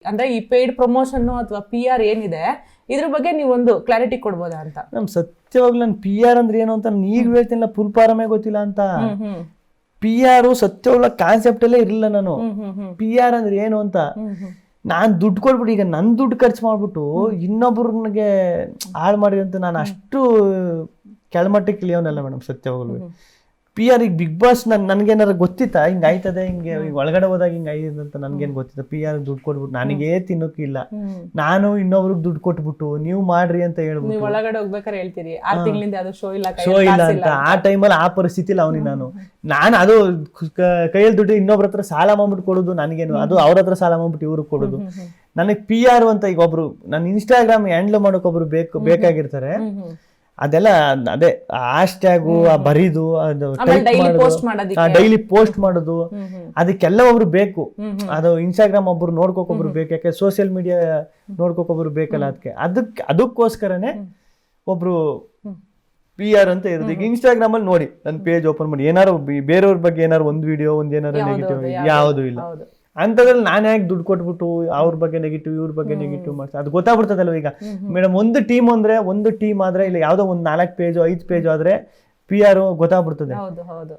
ಅಂದ್ರೆ ಈ paid promotion ಅಥವಾ PR ಏನಿದೆ ಇದ್ರ ಬಗ್ಗೆ ನೀವೊಂದು ಕ್ಲಾರಿಟಿ ಕೊಡ್ಬೋದಾ ಅಂತ. ನಮ್ ಸತ್ಯವಾಗ್ಲೂ ನಾನು PR ಅಂದ್ರೆ ಏನು ಅಂತ ಈಗ ಹೇಳ್ತಿಲ್ಲ, ಫುಲ್ ಫಾರಮೇ ಗೊತ್ತಿಲ್ಲ ಅಂತ. PR ಸತ್ಯವಾಗ್ಲ ಕಾನ್ಸೆಪ್ಟ್ ಅಲ್ಲೇ ಇರಲಿಲ್ಲ ನಾನು. PR ಅಂದ್ರೆ ಏನು ಅಂತ ನಾನ್ ದುಡ್ಡು ಕೊಟ್ಬಿಟ್ಟು, ಈಗ ನನ್ ದುಡ್ಡು ಖರ್ಚು ಮಾಡ್ಬಿಟ್ಟು ಇನ್ನೊಬ್ರಿಗೆ ಹಾಳು ಮಾಡಿ ಅಂತ ನಾನು ಅಷ್ಟು ಕೆಳಮಟ್ಟಕ್ಕೆ ಇಳಿಯೋನಲ್ಲ ಮೇಡಮ್ ಸತ್ಯವಾಗ್ಲೂ. PR ಈಗ ಬಿಗ್ ಬಾಸ್ ನನ್ಗೇನಾರ ಗೊತ್ತಿತ್ತಾ ಹಿಂಗ ಆಯ್ತದೆ, ಹಿಂಗೆ ಒಳಗಡೆ ಹೋದಾಗ ಹಿಂಗ ಆಯ್ತದೆ ಅಂತ ನನ್ಗೇನ್ ಗೊತ್ತಿತ್ತ? PR ದುಡ್ಡು ಕೊಟ್ಬಿಟ್ಟು ನನಗೇ ತಿನ್ನೋಕಿಲ್ಲ, ನಾನು ಇನ್ನೊಬ್ರಿಗೆ ದುಡ್ಡು ಕೊಟ್ಬಿಟ್ಟು ನೀವು ಮಾಡ್ರಿ ಅಂತ ಹೇಳ್ಬಿಟ್ಟು ಒಳಗಡೆ ಹೋಗ್ಬೇಕಾರೆ ಹೇಳ್ತೀರಿ 6 ತಿಂಗಳಿಂದ ಅದು ಶೋ ಇಲ್ಲ ಅಂತ. ಆ ಟೈಮಲ್ಲಿ ಆ ಪರಿಸ್ಥಿತಿಲಿ ಅವನಿಗೆ ನಾನು ಅದು ಕೈಯಲ್ಲಿ ದುಡ್ಡು ಇನ್ನೊಬ್ರ ಹತ್ರ ಸಾಲ ಮಾಡ್ಬಿಟ್ಟು ಕೊಡೋದು ನನಗೇನು, ಅದು ಅವ್ರ ಹತ್ರ ಸಾಲ ಮಾಡ್ಬಿಟ್ಟು ಇವ್ರಿಗೆ ಕೊಡೋದು. ನನಗೆ PR ಅಂತ ಈಗ ಒಬ್ರು ನನ್ನ ಇನ್ಸ್ಟಾಗ್ರಾಮ್ ಹ್ಯಾಂಡಲ್ ಮಾಡೋಕೆ ಒಬ್ರು ಬೇಕಾಗಿರ್ತಾರೆ. ಅದೆಲ್ಲ ಅದೇ ಹ್ಯಾಶ್ಟ್ಯಾಗು ಬರೀದು, ಅದು ಡೈಲಿ ಪೋಸ್ಟ್ ಮಾಡೋದು, ಅದಕ್ಕೆಲ್ಲ ಒಬ್ರು ಬೇಕು. ಅದು ಇನ್ಸ್ಟಾಗ್ರಾಮ್ ಒಬ್ರು ನೋಡ್ಕೊಕೊಬ್ರು ಬೇಕು, ಯಾಕೆ ಸೋಷಿಯಲ್ ಮೀಡಿಯಾ ನೋಡ್ಕೊಕೊಬ್ರು ಬೇಕಲ್ಲ. ಅದಕ್ಕೋಸ್ಕರನೇ ಒಬ್ರು PR ಅಂತ ಇರೋದು. ಈಗ ಇನ್ಸ್ಟಾಗ್ರಾಮ್ ಅಲ್ಲಿ ನೋಡಿ ನನ್ನ ಪೇಜ್ ಓಪನ್ ಮಾಡಿ, ಏನಾರು ಬೇರೆಯವ್ರ ಬಗ್ಗೆ ಏನಾರು ಒಂದು ವಿಡಿಯೋ ಏನಾರು ನೆಗೆಟಿವ್ ಯಾವುದು ಇಲ್ಲ ಅಂತದ್ರಲ್ಲಿ ನಾನು ಯಾಕೆ ದುಡ್ಡು ಕೊಟ್ಬಿಟ್ಟು ಅವ್ರ ಬಗ್ಗೆ ನೆಗೆಟಿವ್ ಇವ್ರ ಬಗ್ಗೆ ನೆಗೆಟಿವ್ ಮಾಡ್ತಾರೆ? ಅದು ಗೊತ್ತಾಗ್ಬಿಡ್ತದಲ್ವ. ಈಗ ಮೇಡಮ್ ಒಂದು ಟೀಮ್ ಆದ್ರೆ ಇಲ್ಲ ಯಾವುದೋ ಒಂದು 4 ಪೇಜ್ 5 ಪೇಜ್ ಆದ್ರೆ PR ಗೊತ್ತಾಗ್ಬಿಡ್ತದೆ.